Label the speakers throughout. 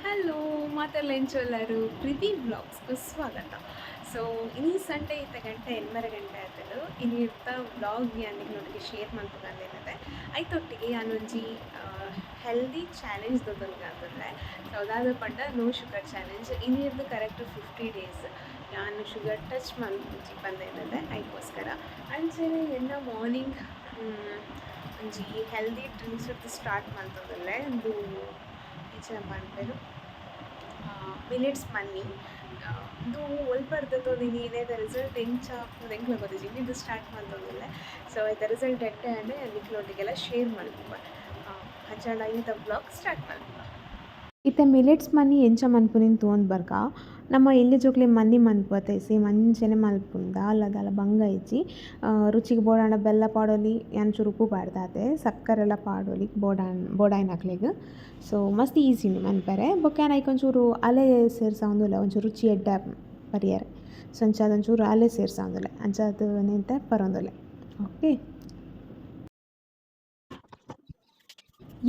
Speaker 1: Hello ಮಾತೆಲ್ಲ ಪ್ರೀತಿ ವ್ಲಾಗ್ಸ್ಗೂ ಸ್ವಾಗತ. So ಇನಿ ಸಂಡೆ ಇತ್ತ ಗಂಟೆ 8:30 ಆಯ್ತದು ಇನಿ ಇರ್ತ ವ್ಲಾಗ್ ಯಾನಿಗೆ ನೊಟ್ಟಿಗೆ ಶೇರ್ ಮಲ್ಪುಗಂದೇನದೆ ಐತೊಟ್ಟಿಗೆ ಯಾನೊಂಜಿ ಹೆಲ್ದಿ ಚಾಲೆಂಜ್ ದೊಡ್ಡಲ್ಗಾಂತಂದ್ರೆ ಸೊ ಅದಾದ ಪಂಡ ನೋ ಶುಗರ್ ಚಾಲೆಂಜ್ ಇನಿ ಇರ್ದು ಕರೆಕ್ಟ್ 50 ಡೇಸ್ ನಾನು ಶುಗರ್ ಟಚ್ ಮಲ್ಪುಜಿ ಬಂದೇನದೆ ಅದಕ್ಕೋಸ್ಕರ ಅಂಚನೆ ಎನ್ನ ಮಾರ್ನಿಂಗ್ ಒಂಜಿ ಹೆಲ್ದಿ ಡ್ರಿಂಕ್ಸ್ ಸ್ಟಾರ್ಟ್ ಮಾಡ್ತದಲ್ಲೇ ಒಂದು ಈಚೆ ಮಾಡ್ಬೇಕು ಮಿಲೆಟ್ಸ್ ಮನ್ನಿ ಇದು ಒಲ್ಪಡ್ದದ್ದು ನೀನು ಏನೇದ ರಿಸಲ್ಟ್ ಹೆಂಚ ಹೆಂಗೆ ಗೊತ್ತಿದ್ದೀವಿ ಇದು ಸ್ಟಾರ್ಟ್ ಮಾಡ್ತೋದಿಲ್ಲ. ಸೊ ಇದು ರಿಸಲ್ಟ್ ಎಟ್ಟೆ ಅಂದರೆ ನಿಕ್ಲೊಟ್ಟಿಗೆಲ್ಲ ಶೇರ್ ಮಾಡ್ತೀವಿ ಹಂಚಂಡ ಇಂಥ ಬ್ಲಾಗ್ ಸ್ಟಾರ್ಟ್ ಮಾಡ್ತೀವಿ.
Speaker 2: ಇತ್ತೆ ಮಿಲೆಟ್ಸ್ ಮನಿ ಎಂಚ ಮನ್ಪುನಿನ್ ತೂಂದ್ ಬರ್ಕ ನಮ್ಮ ಎಲ್ಲಿ ಜೋಕ್ಲೆ ಮನ್ನಿ ಮನ್ಪುವತ್ತೆ ಸೇಮ್ ಅಂಚನೆ ಮಲ್ಪುಂಡು ದಾಲ ಬಂಗ ಇಜ್ಜಿ ರುಚಿಗೆ ಬೋಡಾಂಡ ಬೆಲ್ಲ ಪಾಡೋಲಿ ಎಂಚೂರು ಉಪ್ಪು ಪಾಡ್ದಾತೆ ಸಕ್ಕರೆಲ್ಲ ಪಾಡೋಲಿ ಬೋಡಾಯ್ನ ಹಾಕ್ಲೆಗ್. ಸೊ ಮಸ್ತ್ ಈಸಿಂಡು ಮನ್ಪರೆ ಬೊಕ್ಕ ಒಂಚೂರು ಅಲೆ ಸೇರ್ಸೊಂದುಲ್ಲ ಒಂಚೂರು ರುಚಿ ಎಡ್ಡ ಪರಿಯರೆ. ಸೊ ಅಂಚ ಅದೊಂಚೂರು ಅಲೆ ಸೇರ್ಸೊಂದುಲ್ಲ ಅಂಚ ಅದು ನಿಂತೆ ಪರೊಂದುಲ್ಲ. ಓಕೆ,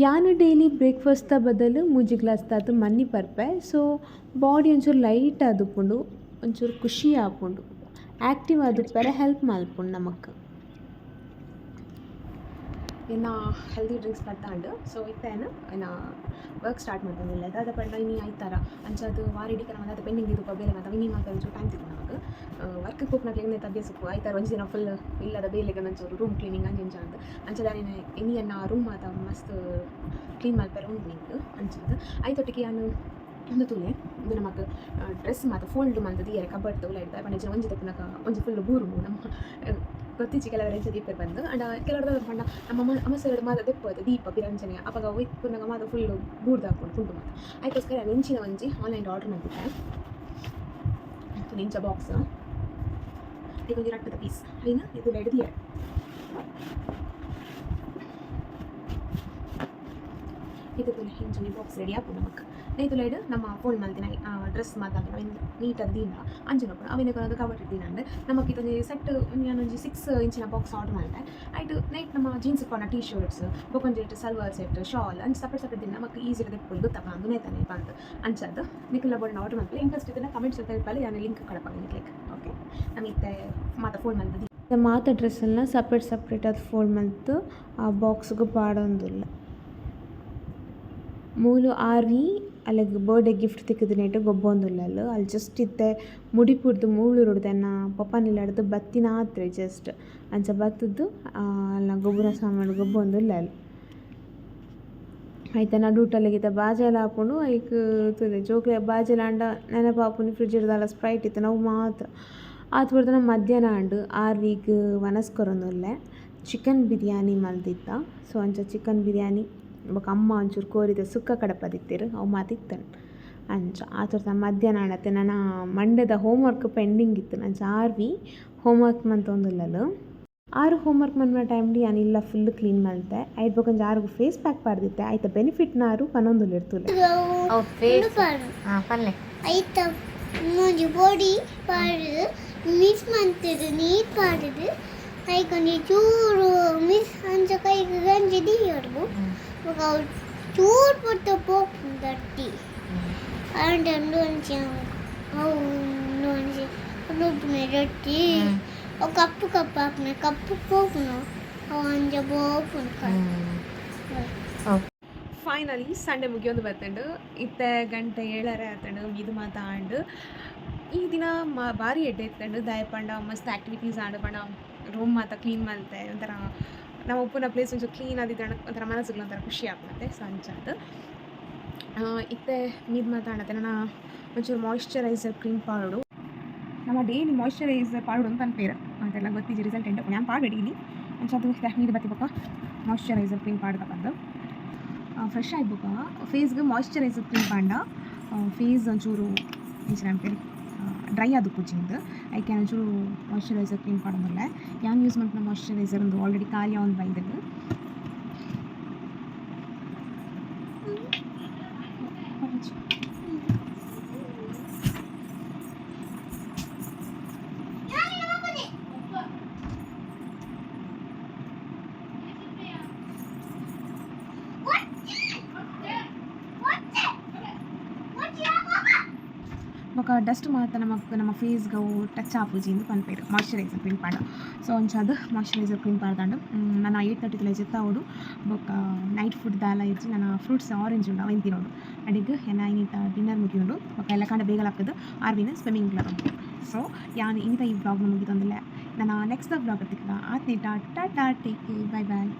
Speaker 2: ಯಾನು ಡೈಲಿ ಬ್ರೇಕ್ಫಾಸ್ಟ್ ಬದಲು ಮೂಜಿ ಗ್ಲಾಸ್ ತಾತು ಮನ್ನಿ ಪರ್ಪೆ. ಸೊ ಬಾಡಿ ಒಂಚೂರು ಲೈಟ್ ಆದುಪ್ಪುಂಡು, ಒಂಚೂರು ಖುಷಿ ಆಪುಂಡು, ಆ್ಯಕ್ಟಿವ್ ಆದುಪ್ಪರೆ ಹೆಲ್ಪ್ ಮಲ್ಪುಂಡು ನಮಕ್.
Speaker 1: ಇನ್ನು ಹೆಲ್ದಿ ಡ್ರಿಂಕ್ಸ್ ಬರ್ತಾಂಡು. ಸೊ ಇತ್ತೇನು ಇನ್ನು ವರ್ಕ್ ಸ್ಟಾರ್ಟ್ ಮಾಡ್ತಾನಿಲ್ಲ ಅದಾದ ಪಂಡ ಇನ್ನು ಆಯ್ತಾರ ಅಂಚದು ವಾರಿಡಿ ಕರ ಅದು ಪೆಂಡಿಂಗ್ ಇದ್ದು ಬೇಲೆ ಮತ್ತು ವಿನಿಂಗ್ ಅಂತ ಒಂಚೂರು ಟೈಮ್ ತಿಕ್ಕು ನಮಗೆ ವರ್ಕ್ ಕೂಪ್ನಾಗ್ಲಿಂದ ತಬ್ಬಿಸಕ್ಕು ಆಯ್ತಾರ ಒಂಚು ದಿನ ಫುಲ್ ಇಲ್ಲದ ಬೇಲೆಗೆ ಒಂಚೂರು ರೂಮ್ ಕ್ಲೀನಿಂಗ್ ಅಂಚ ಅಂತ ಅಂಚದಾನೆ ಇನ್ನಿಯನ್ನ ರೂಮ್ ಮಾತ ಮಸ್ತ್ ಕ್ಲೀನ್ ಮಾಡ್ತಾರೆ ಉಂಟು ನಿಂಗೆ ಅಂಚದು ಆಯ್ತೊಟ್ಟಿಗೆ ನಾನು ಒಂದು ತುಲೆ ಇದು ನಮಗೆ ಡ್ರೆಸ್ ಮಾತ್ರ ಫೋಲ್ಡ್ ಮಂತ್ ದಿಯರೆ ಕಬರ್ಡ್ ತುಲೆ ಇಡ್ತಾರೆ ಪಂಡ ಒಂಜಿ ತಪ್ಪನಕ ಒಂಜಿ ಫುಲ್ ಬೂರು ನಮ್ಮ ಗೊತ್ತಿಚ್ಚಿ ಕೆಲವರ ಎಂಚ ದೀಪ ಬಂದು ಅಂಡ ಕೆಲವ್ರದ್ದು ಪಂಡ ನಮ್ಮ ಅಮ್ಮ ಸೈಡ್ ಮಾದ ದೆಪ್ಪದು ದೀಪ ಬಿರಂಜನೆಯ ಅವಾಗ ಒಯ್ತು ಪುನಗ ಮಾದ ಫುಲ್ಲು ಬೂರ್ದು ಹಾಕೊಂಡು ಫುಲ್ಲು ಮಾತು ಅದಕ್ಕೋಸ್ಕರ ನೆಂಚಿನ ಒಂಜಿ ಆನ್ಲೈನ್ ಆರ್ಡರ್ ಮಾಡಿದ್ದೆ. ಆಯಿತು ನೆಂಚ ಬಾಕ್ಸ್ ಇದೊಂದು ರಟ್ಟದ ಪೀಸ್ ಐನ ಇದು ಹಿಡಿದಿಯರೆ ಇದು ಹಿಂಚು ಬಾಕ್ಸ್ ರೆಡಿ ಹಾಕು ನಮಗೆ ನೈತು ಲೈಡ್ ನಮ್ಮ ಫೋನ್ ಮಲ್ತಿನ ಡ್ರೆಸ್ ಮಾತಾಡ ನೀಟಾಗಿ ದೀನ ಅಂಜನ ಕೂಡ ಅವಿನ ಅದು ಕವರ್ ಇದ್ದೀನಿ ಅಂದರೆ ನಮಗೆ ಇದೊಂದು ಸೆಟ್ ನಾನೊಂದು 6 ಇಂಚಿನ ಬಾಕ್ಸ್ ಆರ್ಡರ್ ಮಾಡಿದೆ. ಆಯಿತು ನೈಟ್ ನಮ್ಮ ಜೀನ್ಸ್ ಕೊನ ಟೀ ಶರ್ಟ್ಸ್ ಬೊಕೊಂಜೆಟ್ ಸಲ್ವಾರ್ ಸೆಟ್ ಶಾಲ್ ಅಂಚು ಸಪ್ರೇಟ್ ದಿನ ನಮಗೆ ಈಸಿ ದೆಪ್ಪಲು ಗೊತ್ತಪ್ಪ ಅಂದು ನೇತಾನೆ ಬಂತು ಅಂಚದು ನಿಖಿಲ ಬೋರ್ಡ್ ಆರ್ಡರ್ ಮಾಡ್ಲಿ ಇಂಟ್ರೆಸ್ಟ್ ಇದನ್ನು ಕಮೆಂಟ್ಸ್ ಅಂತ ಹೇಳ್ಪಲ್ಲಿ ನಾನು ಲಿಂಕ್ ಕಡಪಾಗ ಕ್ಲಿಕ್ ಓಕೆ ನಮಗೆ ಮಾತಾ ಫೋನ್ ಮಲ್ತದಿ
Speaker 2: ಮಾತ ಡ್ರೆಸ್ಸನ್ನು ಸಪ್ರೇಟ್ ಅದು ಫೋಲ್ಡ್ ಮಲ್ತು ಆ ಬಾಕ್ಸ್ಗೆ ಪಾಡೊಂದುಲ್ಲ ಮೂಲು ಆರ್ವಿ ಅಲ್ಲಿಗೆ ಬರ್ಡೇ ಗಿಫ್ಟ್ ತಿಕ್ಕಿದ್ನೇಟು ಗೊಬ್ಬೊಂದುಲ್ಲ ಅಲ್ಲಿ ಜಸ್ಟ್ ಇತ್ತೆ ಮುಡಿ ಪುಡ್ದು ಮೂಳು ರುಡ್ದನ್ನ ಪಪ್ಪನಿಲ್ಲಾಡ್ದು ಬತ್ತಿನ ಆತ್ರೆ ಜಸ್ಟ್ ಅಂಚ ಬತ್ತದ್ದು ಅಲ್ಲ ಗೊಬ್ಬರ ಸಾಮಾನು ಗೊಬ್ಬೊಂದುಲ್ಲ ಅಲ್ಲಿ ಆಯ್ತಾ ನಡುಟಲ್ಲಿಗಿತ್ತ ಬಾಜೆಲ್ಲ ಹಾಕೊಂಡು ಐಕ್ ತುದೆ ಜೋಕ್ಲೆ ಬಾಜೆಲ್ಲ ಅಂಡ ನೆನಪಾಪುನಿ ಫ್ರಿಜ್ ಇಡ್ದಲ್ಲ ಸ್ಪ್ರೈಟ್ ಇತ್ತು ನಾವು ಮಾತ್ರ ಆತು ಬಿಡ್ತಾನೆ ಮಧ್ಯಾಹ್ನ ಅಂಡು ಆರ್ವಿಗೆ ವನಸ್ಕೊರೊಂದುಲ್ಲೆ ಚಿಕನ್ ಬಿರಿಯಾನಿ ಮಲ್ದಿತ್ತ. ಸೊ ಅಂಚ ಚಿಕನ್ ಬಿರಿಯಾನಿ ಬೊಕ ಅಮ್ಮ ಒಂಚೂರು ಕೋರಿದ ಸುಕ್ಕ ಕಡಪದಿತ್ತಿರು ಅವು ಮಾತಿತ್ತನು ಅಂಚ ಆತುರ್ತ ಮಧ್ಯಾಹ್ನ ಆಡತ್ತೆ ನಾನು ಮಂಡ್ಯದ ಹೋಮ್ವರ್ಕ್ ಪೆಂಡಿಂಗ್ ಇತ್ತು ನಂಚ ಆರ್ವಿ ಹೋಮ್ವರ್ಕ್ ಮಂತೊಂದುಲ್ಲಲು ಆರು ಹೋಮ್ವರ್ಕ್ ಮನ್ಪುನ ಟೈಮ್ಲಿ ನಾನು ಇಲ್ಲ ಫುಲ್ ಕ್ಲೀನ್ ಮಲ್ತೆ ಐಟ್ ಬೊಕೊಂಜ ಆರ್ಗು ಫೇಸ್ ಪ್ಯಾಕ್ ಪಾಡ್ದಿತ್ತೆ ಆಯ್ತಾ ಬೆನಿಫಿಟ್ನಾರು ಪನೊಂದುಲ್ಲ ಇರ್ತುಲೆ
Speaker 3: ಆಯ್ತಾ ಮೂಜಿ ಬಾಡಿ ಪಾಡುದು ಮಿಸ್ ಮಾಡ್ತಿದ್ದು ನೀರು ಪಾಡುದು ಕೈಗೊಂಡು ಚೂರು ಮಿಸ್ ಅಂಚ ಕೈಗೆ ಗಂಜಿ ದೀಯರ್ಬು ಚೂರು ಪುಟ್ಟ ಪೋಪು ದಟ್ಟಿ ಅಂಡ್ ಒಂಚಿ ಅವು ಒಂಚಿ ಉಡುಪುನ ರೊಟ್ಟಿ ಅವು ಕಪ್ಪು ಹಾಕ್ನ ಕಪ್ಪು ಪೋಪುನು ಅವು ಅಂಜ ಬೋಪುನು
Speaker 1: ಫೈನಲಿ ಸಂಡೆ ಮುಗಿಯೊಂದು ಬರ್ತಂಡು ಇತ್ತೆ ಗಂಟೆ 7:30 ಆತಂಡು ಇದು ಮಾತಾಂಡು ಈ ದಿನ ಭಾರಿ ಎಡ್ಡೆ ಇತ್ತಂಡು ದಯಪಂಡ ಮಸ್ತ್ ಆ್ಯಕ್ಟಿವಿಟೀಸ್ ಆಡು ಪಂಡ ರೂಮ್ ಮಾತ ಕ್ಲೀನ್ ಮಲ್ತೆ ಒಂಥರ ನಾವು ಉಪ್ಪುನ ಪ್ಲೇಸ್ ಒಂಚೂರು ಕ್ಲೀನ್ ಆದಿದ್ದ ಒಂಥರ ಮನಸ್ಸಿಗೆ ಒಂಥರ ಖುಷಿ ಆಗ್ತದೆ. ಸೊ ಅಂಚದು ಇತ್ತೆ ಮೀದು ಮಾತಾಡತ್ತೆ ನಾನು ಒಂಚೂರು ಮಾಯಿಶ್ಚರೈಸರ್ ಕ್ರೀಮ್ ಪಾಡು ನಮ್ಮ ಡೈಲಿ ಮಾಯಿಶ್ಚರೈಸರ್ ಪಾಡು ಅಂತ ಅನ್ಪೇರು ಅದೆಲ್ಲ ಗೊತ್ತಿದ್ದು ರಿಸಲ್ಟ್ ಎಂಟು ನಾನು ಪಾಡಿದ್ದೀನಿ ಅಂಚದು ಮೀದು ಬತ್ತಿ ಬೊಕ್ಕ ಮಾಯಿಶ್ಚರೈಸರ್ ಕ್ರೀಮ್ ಪಾಡ್ದ ಬಂದು ಫ್ರೆಶ್ ಆಯ್ಬೇಕು ಫೇಸ್ಗೆ ಮಾಯಿಶ್ಚರೈಸರ್ ಕ್ರೀಮ್ ಪಾಂಡ ಫೇಸ್ ಒಂಚೂರು ಇಂಚು ನೆನಪೇರಿ ಡ್ರೈ ಆದ ಕುಚಿಂದು ಐಕೆ ಒಂಚೂರು ಮಾಯಿಶ್ಚರೈಸರ್ ಕ್ರೀಮ್ ಪಾಡೋದಿಲ್ಲ ಯಾನ್ ಯೂಸ್ ಮಾಡ್ತಾನೆ ಮಾಯಿಶ್ಚರೈಸರ್ ಒಂದು ಆಲ್ರೆಡಿ ಖಾಲಿ ಒಂದು ಬೈದಲ್ಲಿ
Speaker 2: ಬೊಕ ಡಸ್ಟ್ ಮಾತ ನಮ್ಮ ಫೇಸ್ಗೆ ಅವು ಟಚ್ ಆಪುಜಿ ಎಂದು ಪನ್ಪೇರು ಮಾಯ್ಚರೈಸರ್ ಕ್ರೀಮ್ ಪಾಂಡ. ಸೊ ಅಂಚಾದ್ ಮಾಯ್ಚರೈಸರ್ ಕ್ರೀಮ್ ಪಾಡ್ದಾಂಡು ನಾನು 8:30 ಜೆತ್ತಾವೋಡು ಬೊಕ ನೈಟ್ ಫುಡ್ ದಾಲ ಇಜ್ಜಿ ನಾನು ಫ್ರೂಟ್ಸ್ ಆರೆಂಜ್ ಉಂಡು ಅವೆನ್ ತಿನ್ನೋಡು ಅಡಿಗ್ ಎನ್ನ ಇನ್ನಿತ ಡಿನ್ನರ್ ಮುಗಿಯುಂಡು ಬೊಕ ಎಲ್ಲ ಕಂಡ ಬೇಗಲಾಗ್ತದೆ ಆರ್ವಿನ ಸ್ವಿಮ್ಮಿಂಗ್ ಕ್ಲಬ್. ಸೊ ಯಾನ್ ಇನ್ನಿತ ಈ ವ್ಲಾಗ್ನ ಮುಗಿತೊಂದುಲ್ಲೆ ನಾನು ನೆಕ್ಸ್ಟ್ ವ್ಲಾಗ್ ತಿಕ್ಕ ಆತ್ನೇಟ ಟಾಟಾ ಟೇಕ್ ಕೇರ್ ಬೈ ಬಾಯ್.